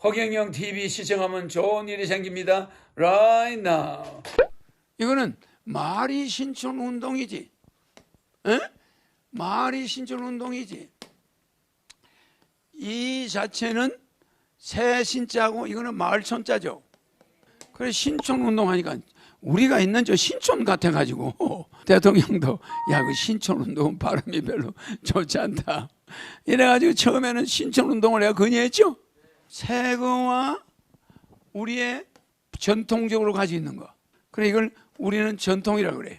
허경영 TV 시청하면 좋은 일이 생깁니다. Right now. 이거는 말이 신촌 운동이지. 에? 말이 신촌 운동이지. 이 자체는 새 신자고 이거는 마을 촌자죠. 그래 신촌 운동하니까 우리가 있는 저 신촌 같아가지고 대통령도 야 그 신촌 운동은 발음이 별로 좋지 않다. 이래가지고 처음에는 신촌 운동을 내가 건의했죠. 세금과 우리의 전통적으로 가지고 있는 거. 그래 이걸 우리는 전통이라고 그래요.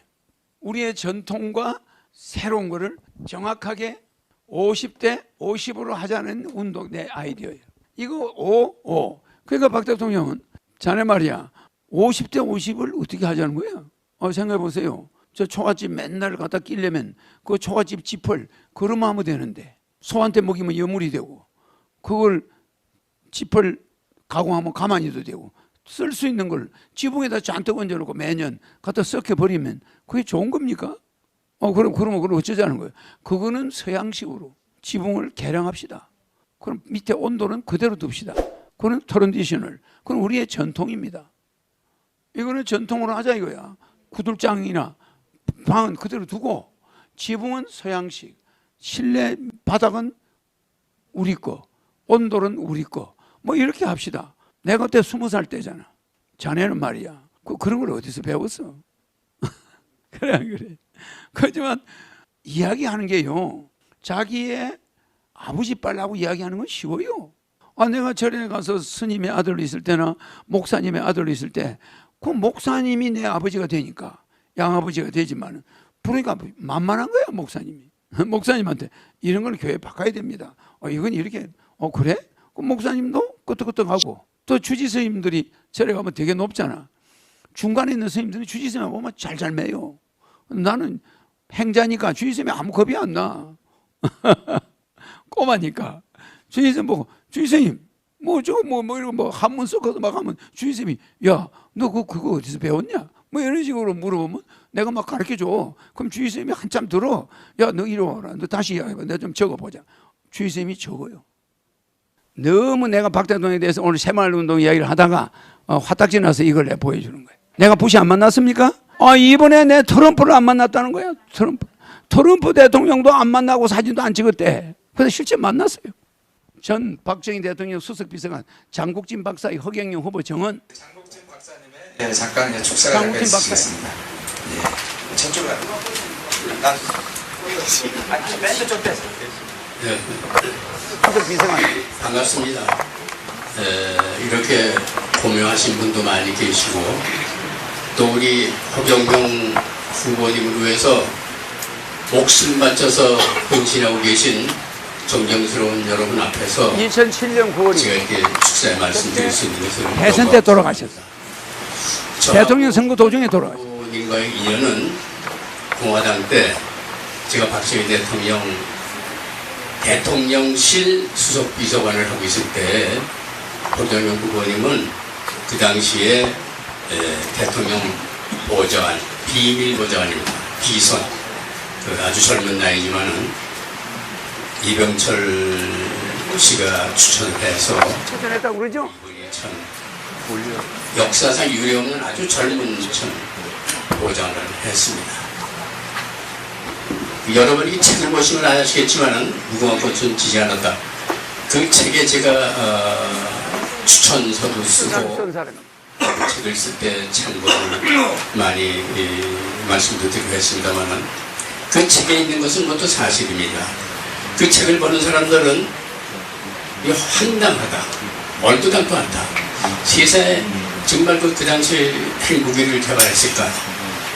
우리의 전통과 새로운 거를 정확하게 50대 50으로 하자는 운동 내 아이디어예요. 이거 5. 그러니까 박 대통령은 자네 말이야 50대 50을 어떻게 하자는 거야? 생각해 보세요. 저 초가집 맨날 갖다 끼려면 그 초가집 짚을 그러면 하면 되는데 소한테 먹이면 여물이 되고 그걸 짚을 가공하면 가만히도 되고 쓸 수 있는 걸 지붕에다 잔뜩 얹어놓고 매년 갖다 썩혀버리면 그게 좋은 겁니까? 그러면 그걸 어쩌자는 거예요? 그거는 서양식으로 지붕을 개량합시다. 그럼 밑에 온도는 그대로 둡시다. 그건 트랜디셔널. 그건 우리의 전통입니다. 이거는 전통으로 하자 이거야. 구들장이나 방은 그대로 두고 지붕은 서양식, 실내 바닥은 우리 거, 온도는 우리 거. 뭐 이렇게 합시다. 내가 그때 20살 때잖아. 자네는 말이야. 그런 걸 어디서 배웠어? 그래 안 그래? 그렇지만 이야기하는 게요. 자기의 아버지 빨라고 이야기하는 건 쉬워요. 내가 절에 가서 스님의 아들로 있을 때나 목사님의 아들로 있을 때 그 목사님이 내 아버지가 되니까 양아버지가 되지만 부르니까 만만한 거야 목사님이. 목사님한테 이런 걸 교회에 바꿔야 됩니다. 이건 이렇게 그래? 그럼 목사님도 끄떡끄떡하고 또 주지 스님들이 절에 가면 되게 높잖아. 중간에 있는 스님들이 주지 스님 보면 잘 매요. 나는 행자니까 주지 스님이 아무 겁이 안 나. 꼬마니까 주지 스님 보고 주지 스님 이런 한문 섞어서 막 하면 주지 스님이 야 너 그거 어디서 배웠냐? 뭐 이런 식으로 물어보면 내가 막 가르쳐 줘. 그럼 주지 스님이 한참 들어. 야 너 이리 와라. 너 다시 이야기해봐. 내가 좀 적어보자. 주지 스님이 적어요. 너무 내가 박 대통령에 대해서 오늘 새마을운동 이야기를 하다가 화딱지 나서 이걸 내가 보여주는 거야. 내가 부시 안 만났습니까? 이번에 내 트럼프를 안 만났다는 거야. 트럼프 대통령도 안 만나고 사진도 안 찍었대. 근데 실제 만났어요. 전 박정희 대통령 수석비서관 장국진 박사의 허경영 후보 정원. 장국진 박사님의 잠깐 축사를 잠깐 해주시겠습니다. 예, 저쪽으로 난 밴드 좀 뺐어. 수석비서관. 반갑습니다. 이렇게 고명하신 분도 많이 계시고 또 우리 허경영 후보님을 위해서 목숨 바쳐서 헌신하고 계신 존경스러운 여러분 앞에서 2007년 9월에 제가 이렇게 축사에 말씀드릴 수 있는 것을 대선 때 돌아가셨어. 대통령 선거 도중에 돌아가셨어. 후보님과의 인연은 공화당 때 제가 박정희 대통령실 수석비서관을 하고 있을 때 허경영 후보님은 그 당시에 대통령 보좌관, 비밀 보좌관입니다. 비선. 아주 젊은 나이지만은 이병철 씨가 추천을 해서 추천했다고 그러죠? 이분이 참 역사상 유례없는 아주 젊은 참 보좌관을 했습니다. 여러분이 책을 보시면 아시겠지만은 무궁화 꽃은 지지 않았다. 그 책에 제가 추천서도 쓰고 책을 쓸 때 참고를 많이 말씀도 드리고 했습니다만은 그 책에 있는 것은 모두 사실입니다. 그 책을 보는 사람들은 황당하다, 얼토당토 않다. 세상에 정말 그 당시에 핵무기를 개발했을까?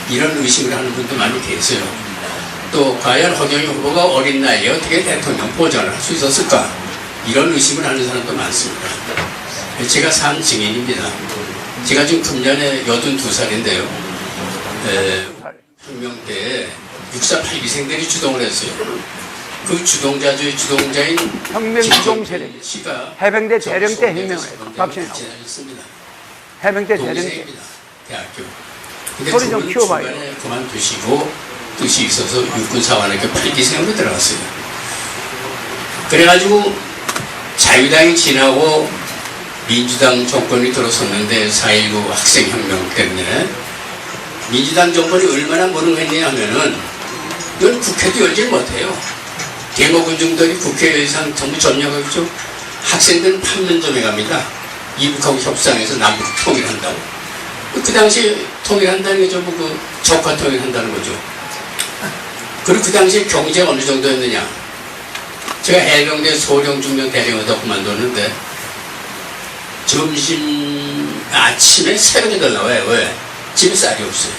이런 의심을 하는 분도 많이 계세요. 또 과연 허경영 후보가 어린 나이에 어떻게 대통령 보좌를 할 수 있었을까? 이런 의심을 하는 사람도 많습니다. 제가 산 증인입니다. 제가 지금 금년에 82살인데요. 혁명 때에 6482생들이 주동을 했어요. 그 주동자인 혁명 주동 세력. 해병대 대령 때 혁명을 했어요. 박정희하고. 해병대 대령 때. 대학교. 소리 좀 키워봐요. 그만두시고 뜻이 있어서 육군사관학교 8기생으로 들어갔어요. 그래가지고 자유당이 지나고 민주당 정권이 들어섰는데 4.19 학생혁명 때문에 민주당 정권이 얼마나 무능했냐 하면은 이건 국회도 열질 못해요. 데모군중들이 국회의상 전부 점령하죠. 학생들은 판문점에 갑니다. 이북하고 협상해서 남북 통일한다고. 그 당시에 통일한다는 게 전부 그 적화 통일한다는 거죠. 그리고 그 당시에 경제가 어느 정도였느냐. 제가 해병대 소령 중령 대령하다 그만뒀는데 아침에 새벽에 더 나와요. 왜? 집에 쌀이 없어요.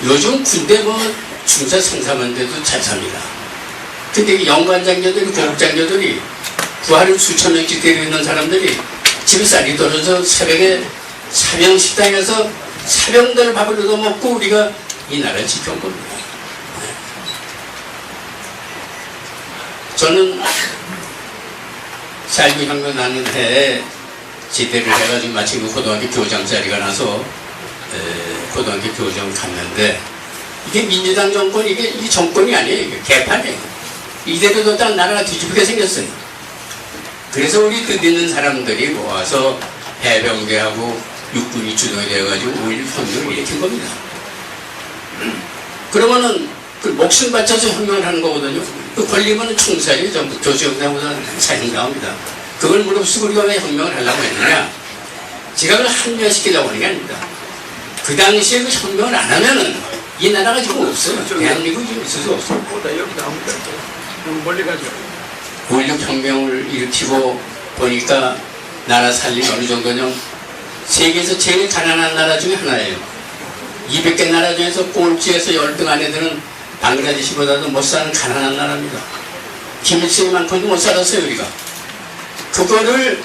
요즘 군대 뭐 중사 상사만 돼도 잘 삽니다. 근데 이 영관장교들이, 고급장교들이 부하를 수천 명씩 데리고 있는 사람들이 집에 쌀이 떨어져 새벽에 사병 식당에서 사병들 밥을 얻어먹고 우리가 이 나라를 지켜온 겁니다. 저는 4.19 혁명 나는 해에 지대를 해가지고 마침 고등학교 교장 자리가 나서 고등학교 교장을 갔는데 이게 민주당 정권, 이게 정권이 아니에요. 이게 개판이에요. 이대로 뒀다가 나라가 뒤집게 생겼어요. 그래서 우리 뜻있는 사람들이 모아서 해병대하고 육군이 주도가 되어가지고 5.16 혁명을 일으킨 겁니다. 그러면은 그 목숨 바쳐서 혁명을 하는 거거든요. 그 걸리면 총살이 전부 조지혁명보다 사형당합니다. 그걸 무릅쓰고 우리가 왜 혁명을 하려고 했느냐? 제가 그걸 합리화시키려고 하는 게 아닙니다. 그 당시에 그 혁명을 안 하면은 이 나라가 지금 없어요. 대한민국이 지금 있을 수 없어요. 여기다 아무것도 너무 멀리 가죠. 5.16 혁명을 일으키고 보니까 나라 살림이 어느 정도냐. 세계에서 제일 가난한 나라 중에 하나예요. 200개 나라 중에서 꼴찌에서 10등 안에 드는 방글라데시보다도 못 사는 가난한 나라입니다. 김일성만큼도 못 살았어요, 우리가. 그거를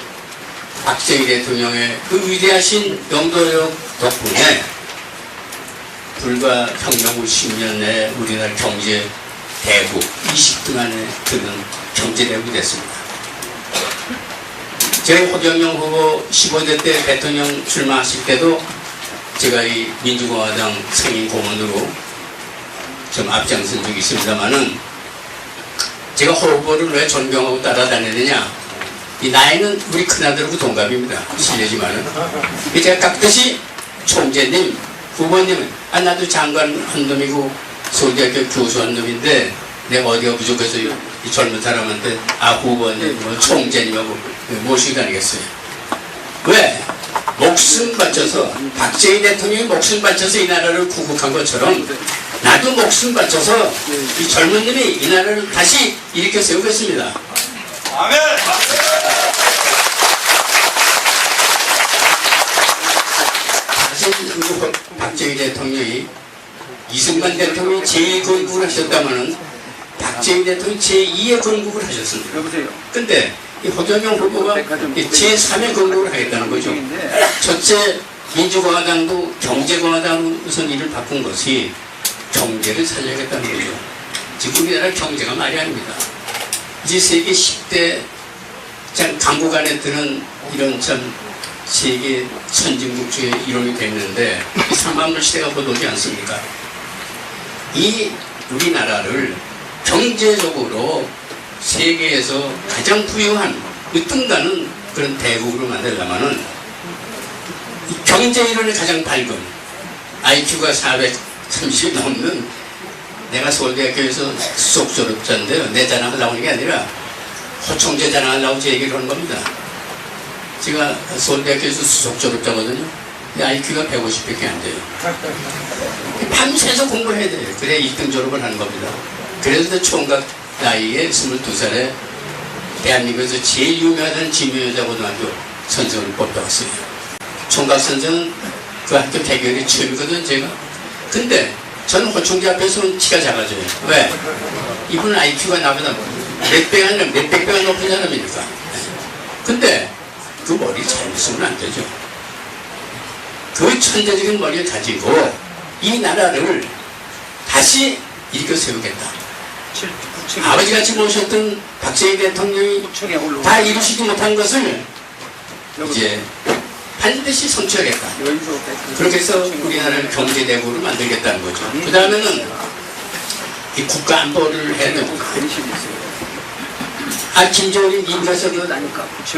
박정희 대통령의 그 위대하신 영도력 덕분에 불과 혁명 후 10년 내에 우리나라 경제 대국 20등 안에 드는 경제 대국이 됐습니다. 제가 허경영 후보 15대 때 대통령 출마하실 때도 제가 이 민주공화당 상임 고문으로 좀 앞장선 적이 있습니다만은 제가 후보를 왜 존경하고 따라다니느냐, 이 나이는 우리 큰아들하고 동갑입니다. 실례지만은 제가 깍듯이 총재님, 후보님은 나도 장관 한 놈이고 서울대학교 교수 한 놈인데 내가 어디가 부족해서 이 젊은 사람한테 후보님, 뭐 총재님하고 모시고 다니겠어요. 왜? 목숨 바쳐서 박정희 대통령이 목숨 바쳐서 이 나라를 구국한 것처럼 나도 목숨 바쳐서 이 젊은 놈이 이 나라를 다시 일으켜 세우겠습니다. 아멘. 사실 그 박정희 대통령이 이승만 대통령이 제1건국을 하셨다면은 박정희 대통령이 제2의 건국을 하셨습니다. 여보세요. 근데 이 허경영 후보가 제3의 건국을 하겠다는 거죠. 첫째, 민주공화당도 경제공화당으로 우선 일을 바꾼 것이 경제를 살려야겠다는 거죠. 지금 우리나라 경제가 말이 아닙니다. 이제 세계 10대 참 강국 안에 드는 이런 참 세계 선진국 중에 이론이 됐는데 이 3만불 시대가 곧 오지 않습니까? 이 우리나라를 경제적으로 세계에서 가장 부유한 으뜸가는 그런 대국으로 만들려면은 이 경제 이론이 가장 밝은 IQ가 430이 넘는 내가 서울대학교에서 수석 졸업자인데요. 내 자랑하려고 하는 게 아니라 호총재 자랑하려고 제 얘기를 하는 겁니다. 제가 서울대학교에서 수석 졸업자거든요. IQ가 150밖에 안 돼요. 밤새서 공부해야 돼요. 그래야 1등 졸업을 하는 겁니다. 그래서 총각 나이에 22살에 대한민국에서 제일 유명한 진묘여자고등학교 선생을 뽑혀왔어요. 총각 선생은 그 학교 대결이 처음이거든, 제가. 근데 저는 호총재 앞에서는 키가 작아져요. 왜? 이분은 IQ가 나보다 몇 배가 아니라 몇백 배가 높은 사람이니까. 근데 그 머리 잘 쓰면 안 되죠. 그 천재적인 머리를 가지고 이 나라를 다시 일으켜 세우겠다. 아버지같이 모셨던 박정희 대통령이 다 이루시지 못한 것을 이제 반드시 성취하겠다. 그렇게 해서 우리나라를 경제대국으로 만들겠다는 거죠. 그 다음에는 이 국가 안보를 해야 됩니다. 김정은이 미국에서도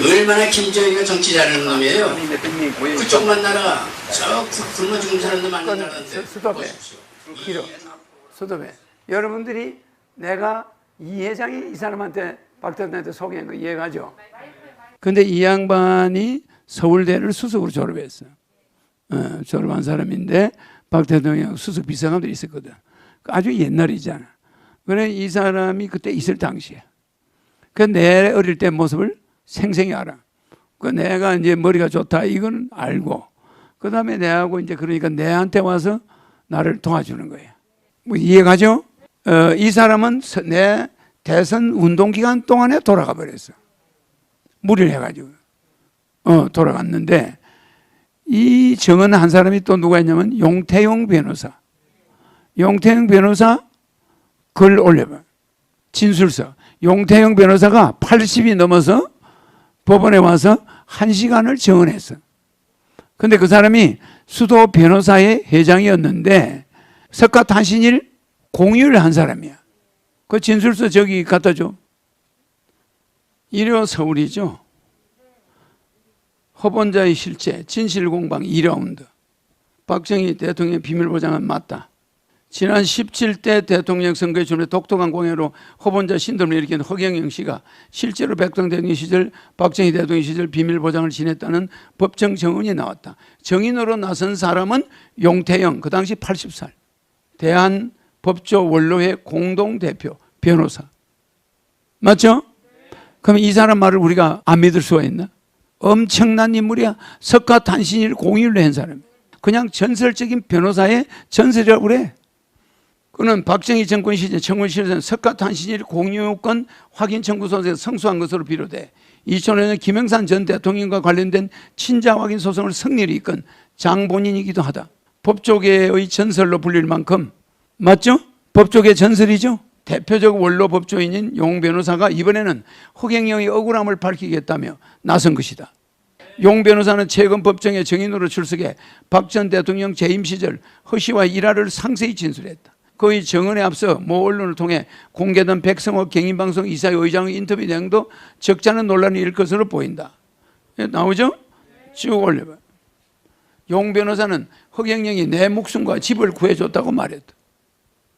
얼마나 김정은이가 정치 잘하는 놈이에요. 그쪽만 나라가 저 굶어 죽는 사람도 많은 나라인데. 수도배. 여러분들이 내가 이 회장이 이 사람한테 박 대통령한테 소개한 거 이해가죠? 근데 이 양반이 서울대를 수석으로 졸업했어. 졸업한 사람인데 박 대통령 수석 비서관들이 있었거든. 아주 옛날이잖아. 그래 이 사람이 그때 있을 당시에. 그 내 어릴 때 모습을 생생히 알아. 그 내가 이제 머리가 좋다 이건 알고. 그 다음에 내하고 이제 그러니까 내한테 와서 나를 도와주는 거예요. 뭐 이해가죠? 이 사람은 내 대선 운동 기간 동안에 돌아가 버렸어. 무리를 해가지고. 돌아갔는데 이 정은 한 사람이 또 누가 있냐면 용태용 변호사. 용태용 변호사 글 올려봐. 진술서. 용태용 변호사가 80이 넘어서 법원에 와서 1시간을 증언했어. 근데 그 사람이 수도 변호사의 회장이었는데 석가탄신일 공유를 한 사람이야. 그 진술서 저기 갖다 줘. 일요 서울이죠. 허본자의 실체, 진실공방 2라운드. 박정희 대통령의 비밀보장은 맞다. 지난 17대 대통령 선거에 준비 독특한 공약으로 허본자 신도를 일으킨 허경영 씨가 실제로 백동 대통령 시절, 박정희 대통령 시절 비밀보장을 지냈다는 법정 정언이 나왔다. 정인으로 나선 사람은 용태영, 그 당시 80살. 대한법조원로회 공동대표, 변호사. 맞죠? 그럼 이 사람 말을 우리가 안 믿을 수가 있나? 엄청난 인물이야. 석가탄신일 공유를 한 사람. 그냥 전설적인 변호사의 전설이라고 그래. 그는 박정희 정권 시절 청원실에서는 석가탄신일 공유권 확인 청구소에서 성수한 것으로 비롯해 2005년 김영삼 전 대통령과 관련된 친자 확인 소송을 승리를 이끈 장본인이기도 하다. 법조계의 전설로 불릴 만큼 맞죠? 법조계 전설이죠. 대표적 원로 법조인인 용 변호사가 이번에는 허경영의 억울함을 밝히겠다며 나선 것이다. 용 변호사는 최근 법정에 정인으로 출석해 박 전 대통령 재임 시절 허 씨와 일화를 상세히 진술했다. 그의 정언에 앞서 모 언론을 통해 공개된 백성호 경인방송 이사회 의장의 인터뷰 내용도 적지 않은 논란이 일 것으로 보인다. 나오죠? 쭉 올려봐. 용 변호사는 허경영이 내 목숨과 집을 구해줬다고 말했다.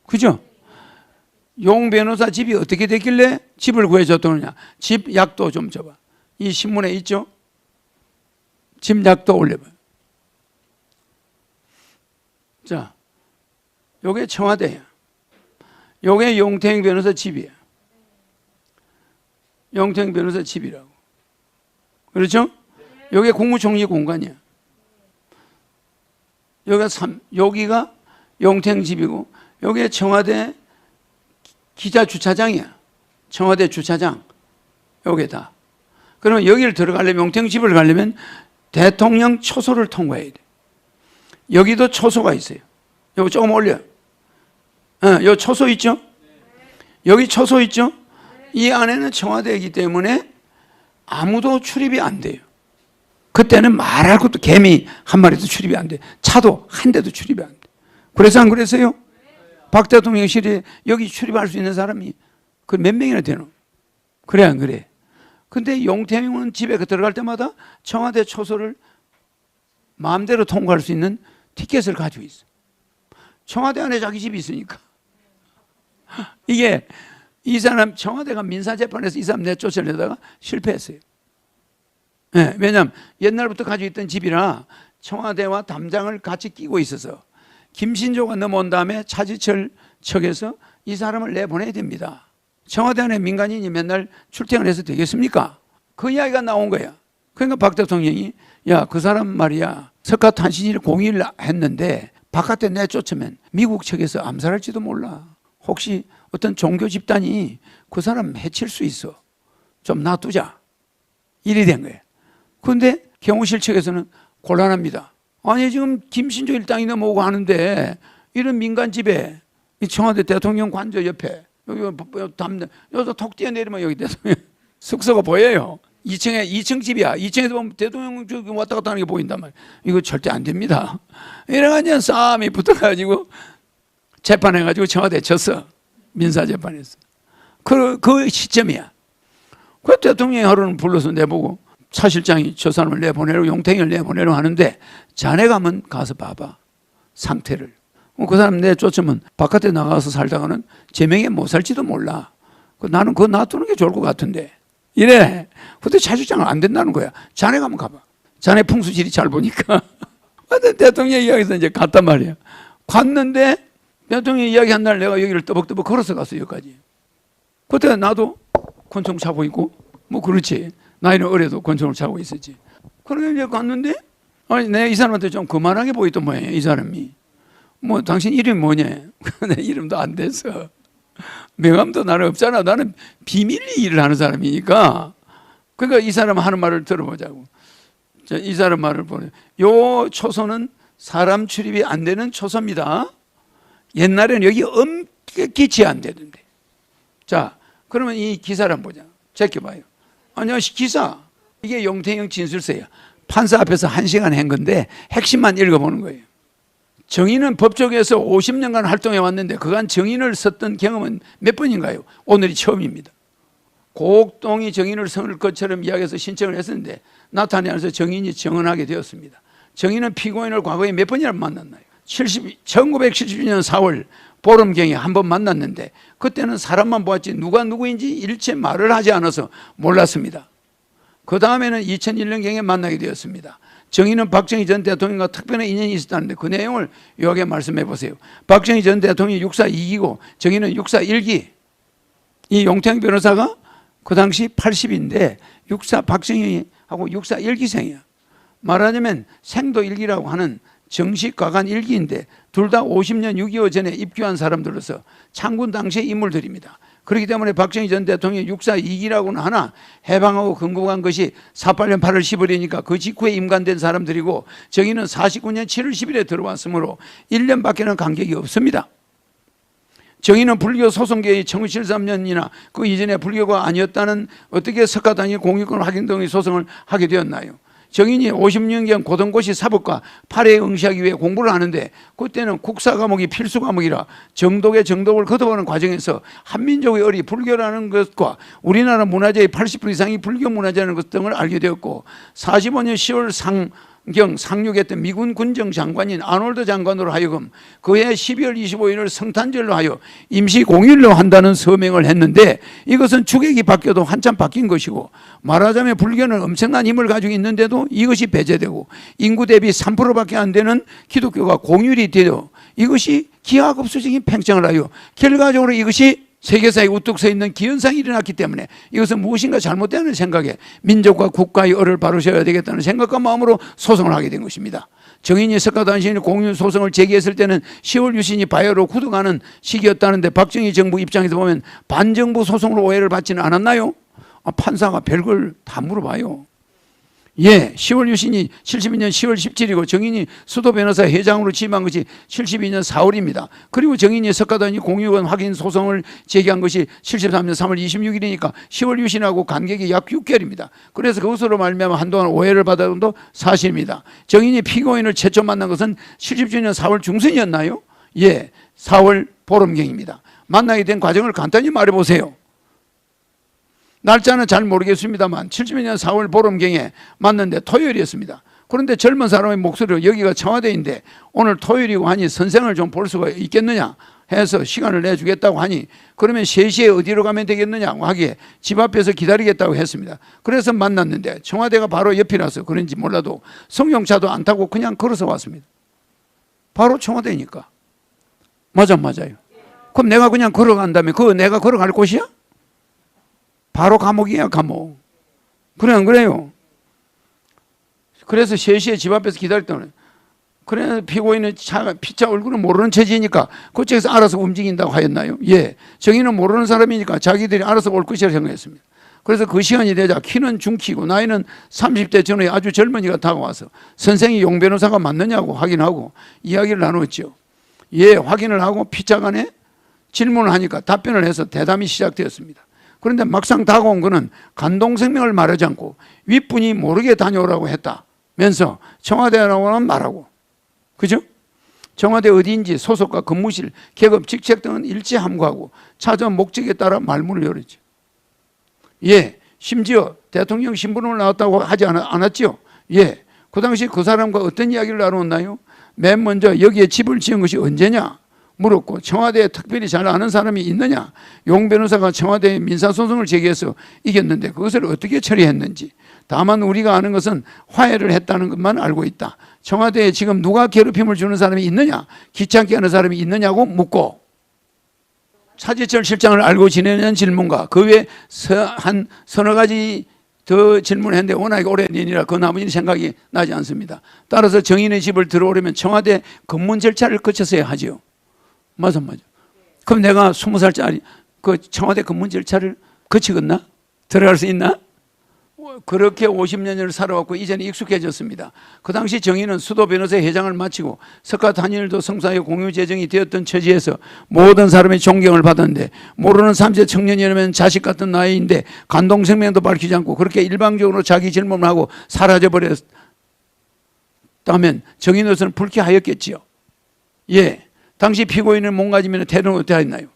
그죠? 용 변호사 집이 어떻게 됐길래 집을 구해줬더냐? 집 약도 좀 줘봐. 이 신문에 있죠? 집 약도 올려봐. 자, 요게 청와대야. 요게 용태영 변호사 집이야. 용태영 변호사 집이라고. 그렇죠? 요게 국무총리 공간이야. 여기가 용태영 집이고, 요게 청와대 기자 주차장이야. 청와대 주차장. 요게 다. 그러면 여기를 들어가려면, 용태영 집을 가려면 대통령 초소를 통과해야 돼. 여기도 초소가 있어요. 요거 조금 올려. 요 초소 있죠? 여기 초소 있죠? 이 안에는 청와대이기 때문에 아무도 출입이 안 돼요. 그때는 말할 것도 개미 한 마리도 출입이 안 돼. 차도 한 대도 출입이 안 돼. 그래서 안 그랬어요? 박 대통령실에 여기 출입할 수 있는 사람이 그 몇 명이나 되노? 그래 안 그래? 근데 용태영은 집에 들어갈 때마다 청와대 초소를 마음대로 통과할 수 있는 티켓을 가지고 있어. 청와대 안에 자기 집이 있으니까. 이게 이 사람 청와대가 민사재판에서 이 사람 내쫓으려다가 실패했어요. 네, 왜냐하면 옛날부터 가지고 있던 집이라 청와대와 담장을 같이 끼고 있어서 김신조가 넘어온 다음에 차지철 측에서 이 사람을 내보내야 됩니다. 청와대 안에 민간인이 맨날 출퇴근해서 되겠습니까? 그 이야기가 나온 거야. 그러니까 박 대통령이 야, 그 사람 말이야 석가탄신일 공의를 했는데 바깥에 내쫓으면 미국 측에서 암살할지도 몰라. 혹시 어떤 종교 집단이 그 사람 해칠 수 있어. 좀 놔두자. 일이 된 거예요. 그런데 경호실 측에서는 곤란합니다. 아니 지금 김신조 일당이 넘어오고 하는데 이런 민간 집에 이 청와대 대통령 관저 옆에 여기서 톡 뛰어내리면 여기 대통령 숙소가 보여요. 2층 집이야. 2층에서 보면 대통령 저기 왔다 갔다 하는 게 보인단 말이야. 이거 절대 안 됩니다. 이래가지고 싸움이 붙어가지고 재판해가지고 청와대 졌어. 민사재판에서. 그 시점이야. 그 대통령이 하루는 불러서 내보고 차실장이 저 사람을 내보내려고 용태인을 내보내려고 하는데 자네 가면 가서 봐봐 상태를. 그 사람 내쫓으면 바깥에 나가서 살다가는 제명에 못 살지도 몰라. 나는 그거 놔두는 게 좋을 것 같은데 이래. 그때 차실장은 안 된다는 거야. 자네 가면 가봐. 자네 풍수지리 잘 보니까. 대통령 이야기에서 이제 갔단 말이야. 갔는데 대통령 이야기한 날 내가 여기를 떠벅떠벅 걸어서 갔어 여기까지. 그때 나도 권총 차고 있고 뭐 그렇지. 나이는 어려도 권총을 차고 있었지. 그러게 이제 갔는데 아니 내가 이 사람한테 좀 그만하게 보였던 모양이야. 이 사람이. 뭐 당신 이름이 뭐냐. 내 이름도 안 돼서. 명함도 나는 없잖아. 나는 비밀리 일을 하는 사람이니까. 그러니까 이 사람 하는 말을 들어보자고. 자, 이 사람 말을 보내. 요 초소는 사람 출입이 안 되는 초소입니다. 옛날에는 여기 엄격히 제한되던데. 자, 그러면 이 기사를 한번 보자. 제껴봐요. 안녕하시 기사. 이게 용태영 진술서야. 판사 앞에서 1시간 한 건데 핵심만 읽어보는 거예요. 정인은 법조계에서 50년간 활동해 왔는데 그간 정인을 썼던 경험은 몇 번인가요? 오늘이 처음입니다. 곡동이 정인을 선을 것처럼 이야기해서 신청을 했었는데 나타나서 정인이 정언하게 되었습니다. 정인은 피고인을 과거에 몇 번이나 만났나요? 1972년 4월 보름경에 한 번 만났는데 그때는 사람만 보았지 누가 누구인지 일체 말을 하지 않아서 몰랐습니다. 그 다음에는 2001년경에 만나게 되었습니다. 정의는 박정희 전 대통령과 특별한 인연이 있었다는데 그 내용을 요하게 말씀해 보세요. 박정희 전 대통령이 육사 2기고 정의는 육사 1기. 이 용태영 변호사가 그 당시 80인데 육사 박정희하고 육사 1기생이야. 말하자면 생도 1기라고 하는 정식 과간 1기인데 둘 다 50년 6.25 전에 입교한 사람들로서 창군 당시의 인물들입니다. 그렇기 때문에 박정희 전 대통령이 육사 2기라고는 하나 해방하고 건국한 것이 48년 8월 10일이니까 그 직후에 임관된 사람들이고 정의는 49년 7월 10일에 들어왔으므로 1년밖에는 간격이 없습니다. 정의는 불교 소송계의 1973년이나 그 이전에 불교가 아니었다는 어떻게 석가당이 공유권 확인 등의 소송을 하게 되었나요? 정인이 50년경 고등고시 사법과 8회에 응시하기 위해 공부를 하는데 그때는 국사 과목이 필수 과목이라 정독의 정독을 거듭하는 과정에서 한민족의 의리 불교라는 것과 우리나라 문화재의 80% 이상이 불교 문화재라는 것 등을 알게 되었고 45년 10월 상륙했던 미군 군정 장관인 아놀드 장관으로 하여금 그해 12월 25일을 성탄절로 하여 임시 공휴일로 한다는 서명을 했는데 이것은 주객이 바뀌어도 한참 바뀐 것이고 말하자면 불교는 엄청난 힘을 가지고 있는데도 이것이 배제되고 인구 대비 3%밖에 안 되는 기독교가 공휴일이 되어 이것이 기하급수적인 팽창을 하여 결과적으로 이것이 세계사에 우뚝 서 있는 기현상이 일어났기 때문에 이것은 무엇인가 잘못되는 생각에 민족과 국가의 얼을 바로셔야 되겠다는 생각과 마음으로 소송을 하게 된 것입니다. 정인이 석가단신이 공유 소송을 제기했을 때는 10월 유신이 바야로 굳어가는 시기였다는데 박정희 정부 입장에서 보면 반정부 소송으로 오해를 받지는 않았나요? 판사가 별걸 다 물어봐요. 예, 10월 유신이 72년 10월 17일이고 정인이 수도 변호사 회장으로 취임한 것이 72년 4월입니다. 그리고 정인이 석가단이 공유권 확인 소송을 제기한 것이 73년 3월 26일이니까 10월 유신하고 간격이 약 6개월입니다. 그래서 그것으로 말미암아 한동안 오해를 받았던 것도 사실입니다. 정인이 피고인을 최초 만난 것은 70주년 4월 중순이었나요? 예, 4월 보름경입니다. 만나게 된 과정을 간단히 말해보세요. 날짜는 잘 모르겠습니다만 72년 4월 보름경에 만났는데 토요일이었습니다. 그런데 젊은 사람의 목소리로 여기가 청와대인데 오늘 토요일이고 하니 선생을 좀 볼 수가 있겠느냐 해서 시간을 내주겠다고 하니 그러면 3시에 어디로 가면 되겠느냐고 하기에 집 앞에서 기다리겠다고 했습니다. 그래서 만났는데 청와대가 바로 옆이라서 그런지 몰라도 승용차도 안 타고 그냥 걸어서 왔습니다. 바로 청와대니까. 맞아요. 그럼 내가 그냥 걸어간다면 그거 내가 걸어갈 곳이야? 바로 감옥이야, 감옥. 그래, 안 그래요? 그래서 3시에 집 앞에서 기다렸더니, 그래, 피고인은 피차 얼굴은 모르는 처지니까 그쪽에서 알아서 움직인다고 하였나요? 예. 정의는 모르는 사람이니까 자기들이 알아서 올 것이라 생각했습니다. 그래서 그 시간이 되자 키는 중키고 나이는 30대 전후에 아주 젊은이가 다가와서 선생이 용 변호사가 맞느냐고 확인하고 이야기를 나누었죠. 예, 확인을 하고 피차간에 질문을 하니까 답변을 해서 대담이 시작되었습니다. 그런데 막상 다가온 것은 간동생명을 말하지 않고 윗분이 모르게 다녀오라고 했다면서 청와대라고는 말하고, 그죠? 청와대 어디인지 소속과 근무실, 계급, 직책 등은 일체 함구하고 찾아온 목적에 따라 말문을 열었죠. 예, 심지어 대통령 신분으로 나왔다고 하지 않았죠? 예. 그 당시 그 사람과 어떤 이야기를 나눴나요? 맨 먼저 여기에 집을 지은 것이 언제냐? 물었고 청와대에 특별히 잘 아는 사람이 있느냐? 용 변호사가 청와대에 민사소송을 제기해서 이겼는데 그것을 어떻게 처리했는지. 다만 우리가 아는 것은 화해를 했다는 것만 알고 있다. 청와대에 지금 누가 괴롭힘을 주는 사람이 있느냐? 귀찮게 하는 사람이 있느냐고 묻고 차지철 실장을 알고 지내는 질문과 그 외에 한 서너 가지 더 질문했는데 워낙에 오래전이라 그 나머지는 생각이 나지 않습니다. 따라서 정인의 집을 들어오려면 청와대 검문 절차를 거쳐서야 하죠. 맞아. 그럼 내가 20살짜리 그 청와대 검문 절차를 거치겠나? 들어갈 수 있나? 그렇게 50년을 살아왔고 이제는 익숙해졌습니다. 그 당시 정의는 수도 변호사 회장을 마치고 석가 단일도 성사의 공유 재정이 되었던 처지에서 모든 사람의 존경을 받았는데 모르는 3세 청년이라면 자식 같은 나이인데 간동생명도 밝히지 않고 그렇게 일방적으로 자기 질문을 하고 사라져버렸다면 정의로서는 불쾌하였겠지요. 예, 당시 피고인을 몸가지면 태도는 어떠했나요?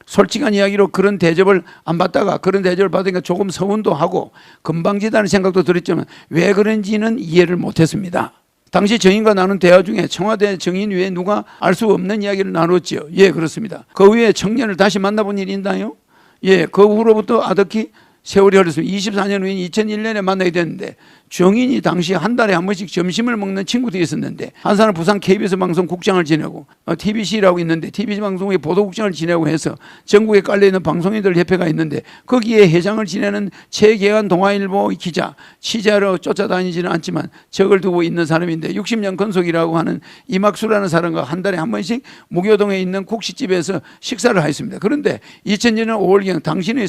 솔직한 이야기로 그런 대접을 안 받다가 그런 대접을 받으니까 조금 서운도 하고 금방지다는 생각도 들었지만 왜 그런지는 이해를 못했습니다. 당시 정인과 나눈 대화 중에 청와대 정인 외에 누가 알 수 없는 이야기를 나눴죠. 예, 그렇습니다. 그 후에 청년을 다시 만나본 일이 있나요? 예, 그 후로부터 아득히 세월이 흘렀습니다. 24년 후인 2001년에 만나게 됐는데 정인이 당시 한 달에 한 번씩 점심을 먹는 친구들이 있었는데 한 사람은 부산 KBS 방송 국장을 지내고 TBC라고 있는데 TBC 방송의 보도국장을 지내고 해서 전국에 깔려있는 방송인들 협회가 있는데 거기에 회장을 지내는 최계환 동아일보 기자 취재하러 쫓아다니지는 않지만 적을 두고 있는 사람인데 60년 건속이라고 하는 이막수라는 사람과 한 달에 한 번씩 무교동에 있는 국시집에서 식사를 하였습니다. 그런데 2000년 5월경 당신의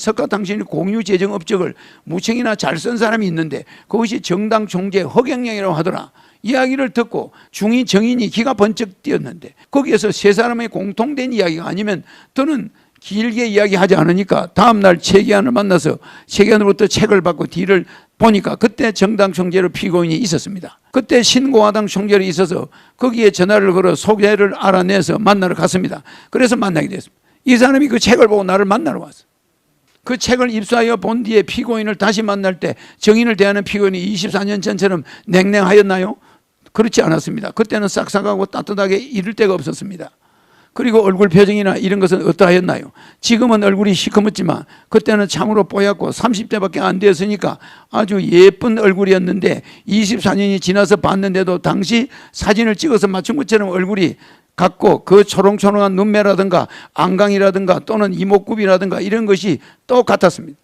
공유 재정 업적을 무척이나 잘 쓴 사람이 있는데 그것이 정당 총재 허경영이라고 하더라. 이야기를 듣고 중이 정인이 기가 번쩍 뛰었는데 거기에서 세 사람의 공통된 이야기가 아니면 더는 길게 이야기하지 않으니까 다음날 최기환을 만나서 최기환으로부터 책을 받고 뒤를 보니까 그때 정당 총재로 피고인이 있었습니다. 그때 신공화당 총재로 있어서 거기에 전화를 걸어 소개를 알아내서 만나러 갔습니다. 그래서 만나게 됐습니다. 이 사람이 그 책을 보고 나를 만나러 왔어. 그 책을 입수하여 본 뒤에 피고인을 다시 만날 때 정인을 대하는 피고인이 24년 전처럼 냉랭하였나요? 그렇지 않았습니다. 그때는 싹싹하고 따뜻하게 이를 데가 없었습니다. 그리고 얼굴 표정이나 이런 것은 어떠하였나요? 지금은 얼굴이 시커멓지만 그때는 참으로 뽀얗고 30대밖에 안 되었으니까 아주 예쁜 얼굴이었는데 24년이 지나서 봤는데도 당시 사진을 찍어서 맞춘 것처럼 얼굴이 같고 그 초롱초롱한 눈매라든가 안강이라든가 또는 이목구비라든가 이런 것이 똑같았습니다.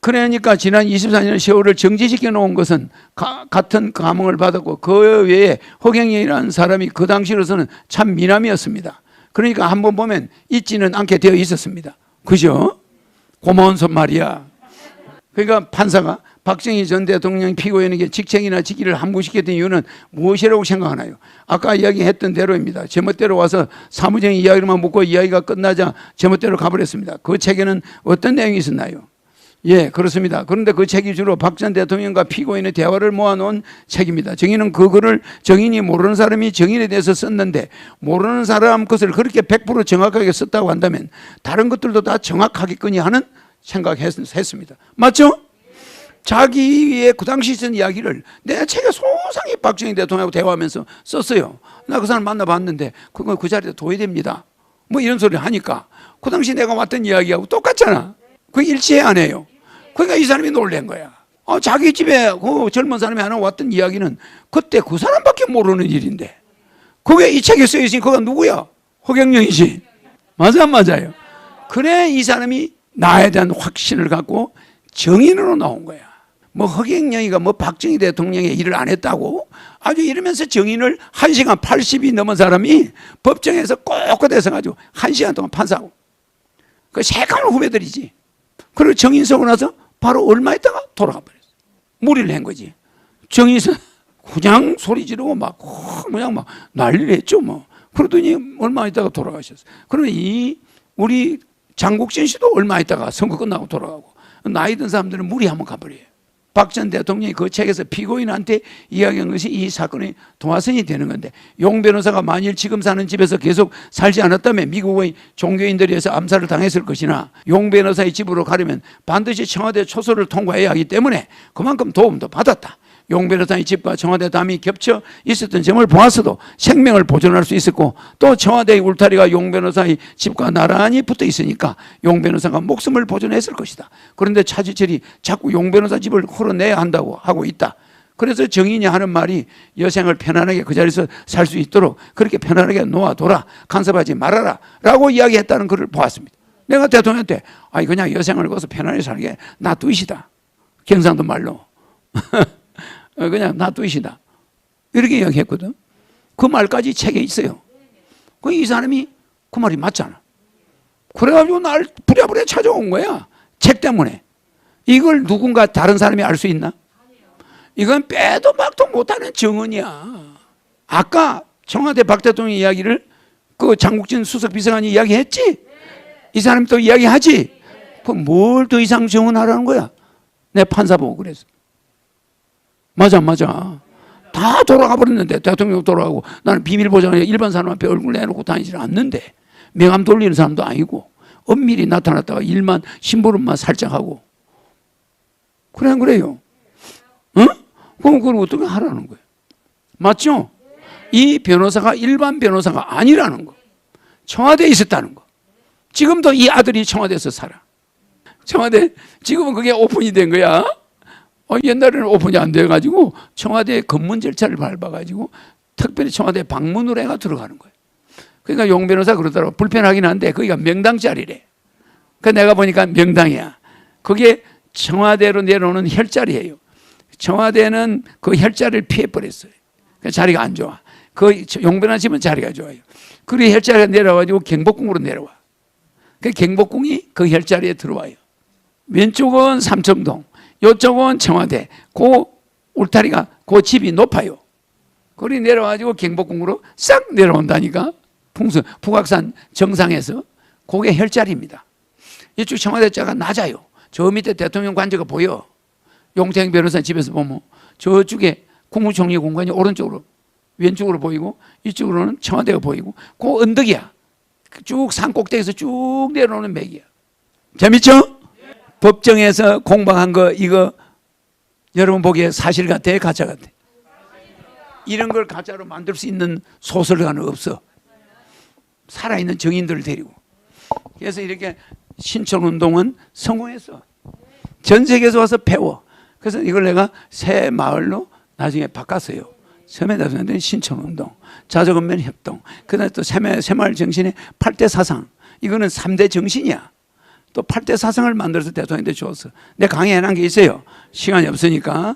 그러니까 지난 24년 세월을 정지시켜 놓은 것은 같은 감흥을 받았고 그 외에 허경영이라는 사람이 그 당시로서는 참 미남이었습니다. 그러니까 한번 보면 잊지는 않게 되어 있었습니다. 그죠? 고마운 손말이야. 그러니까 판사가 박정희 전 대통령 피고인에게 직책이나 직위를 함구시켰던 이유는 무엇이라고 생각하나요? 아까 이야기했던 대로입니다. 제멋대로 와서 사무적인 이야기만 묻고 이야기가 끝나자 제멋대로 가버렸습니다. 그 책에는 어떤 내용이 있었나요? 예, 그렇습니다. 그런데 그 책이 주로 박 전 대통령과 피고인의 대화를 모아놓은 책입니다. 정인은 그 글을 정인이 모르는 사람이 정인에 대해서 썼는데 모르는 사람 것을 그렇게 100% 정확하게 썼다고 한다면 다른 것들도 다 정확하겠거니 하는 생각했습니다. 맞죠? 자기의 그 당시 쓴 이야기를 내 책에 소상히 박정희 대통령하고 대화하면서 썼어요. 나 그 사람 만나봤는데 그거 그 자리에 도의됩니다. 뭐 이런 소리를 하니까 그 당시 내가 왔던 이야기하고 똑같잖아. 그게 일치해 안 해요. 그러니까 이 사람이 놀란 거야. 자기 집에 그 젊은 사람이 하나 왔던 이야기는 그때 그 사람밖에 모르는 일인데 그게 이 책에 써있으니 그가 누구야? 허경영이지. 맞아 안 맞아요? 그래 이 사람이 나에 대한 확신을 갖고 정인으로 나온 거야. 뭐 허경영이가 뭐 박정희 대통령의 일을 안 했다고 아주 이러면서 정인을 1시간 80이 넘은 사람이 법정에서 꼿꼿해서 가지고 1시간 동안 판사하고 그 새까만 후배들이지. 그리고 정인 서고 나서 바로 얼마 있다가 돌아가 버렸어. 무리를 한 거지. 정인서 그냥 소리 지르고 막 그냥 막 난리를 했죠 뭐. 그러더니 얼마 있다가 돌아가셨어. 그러면 우리 장국진 씨도 얼마 있다가 선거 끝나고 돌아가고 나이 든 사람들은 무리하면 가버려요. 박 전 대통령이 그 책에서 피고인한테 이야기한 것이 이 사건의 도화선이 되는 건데, 용 변호사가 만일 지금 사는 집에서 계속 살지 않았다면 미국의 종교인들에 의해서 암살을 당했을 것이나, 용 변호사의 집으로 가려면 반드시 청와대 초소를 통과해야 하기 때문에 그만큼 도움도 받았다. 용 변호사의 집과 청와대 담이 겹쳐 있었던 점을 보았어도 생명을 보존할 수 있었고, 또 청와대의 울타리가 용 변호사의 집과 나란히 붙어 있으니까 용 변호사가 목숨을 보존했을 것이다. 그런데 차지철이 자꾸 용 변호사 집을 헐어내야 한다고 하고 있다. 그래서 정인이 하는 말이 여생을 편안하게 그 자리에서 살 수 있도록 그렇게 편안하게 놓아둬라, 간섭하지 말아라 라고 이야기했다는 것을 보았습니다. 내가 대통령한테 아니 그냥 여생을 거기서 편안하게 살게 놔두시다, 경상도 말로 그냥 놔두시다 이렇게 이야기했거든. 그 말까지 책에 있어요. 그 이 사람이 그 말이 맞잖아. 그래가지고 날 부랴부랴 찾아온 거야, 책 때문에. 이걸 누군가 다른 사람이 알 수 있나? 이건 빼도 박도 못하는 정언이야. 아까 청와대 박 대통령 이야기를 그 장국진 수석 비서관이 이야기했지? 이 사람이 또 이야기하지? 그럼 뭘 더 이상 정언하라는 거야? 내 판사 보고 그랬어. 맞아. 다 돌아가 버렸는데, 대통령 돌아가고 나는 비밀보장에 일반 사람 앞에 얼굴 내놓고 다니지 않는데, 명함 돌리는 사람도 아니고 엄밀히 나타났다가 일만 심부름만 살짝 하고 그래요. 응? 그럼 그걸 어떻게 하라는 거예요? 맞죠? 이 변호사가 일반 변호사가 아니라는 거, 청와대에 있었다는 거. 지금도 이 아들이 청와대에서 살아. 청와대 지금은 그게 오픈이 된 거야. 옛날에는 오픈이 안 돼가지고 청와대 검문 절차를 밟아가지고 특별히 청와대 방문으로 해가 들어가는 거예요. 그러니까 용 변호사 그러더라고. 불편하긴 한데 거기가 명당 자리래. 그 내가 보니까 명당이야. 그게 청와대로 내려오는 혈자리예요. 청와대는 그 혈자리를 피해버렸어요. 그 자리가 안 좋아. 그 용 변호사 집은 자리가 좋아요. 그리고 혈자리가 내려와가지고 경복궁으로 내려와. 그 경복궁이 그 혈자리에 들어와요. 왼쪽은 삼청동, 이쪽은 청와대. 그 울타리가 그 집이 높아요. 거기 내려와가지고 경복궁으로 싹 내려온다니까. 북악산 정상에서 그게 혈자리입니다. 이쪽 청와대 자가 낮아요. 저 밑에 대통령 관저가 보여. 용태영 변호사 집에서 보면 저쪽에 국무총리 공간이 오른쪽으로 왼쪽으로 보이고 이쪽으로는 청와대가 보이고 그 언덕이야. 쭉 산 꼭대기에서 쭉 내려오는 맥이야. 재밌죠? 법정에서 공방한 거 이거 여러분 보기에 사실 같아, 가짜 같아? 이런 걸 가짜로 만들 수 있는 소설가는 없어. 살아있는 정인들을 데리고. 그래서 이렇게 신촌운동은 성공했어. 전 세계에서 와서 배워. 그래서 이걸 내가 새 마을로 나중에 바꿨어요. 섬에다서는 신촌운동, 자조건면 협동, 그다음에 또 새마을 정신의 8대 사상. 이거는 3대 정신이야. 또 8대 사상을 만들어서 대통령한테 줬어. 내가 강의해놓은 게 있어요. 시간이 없으니까.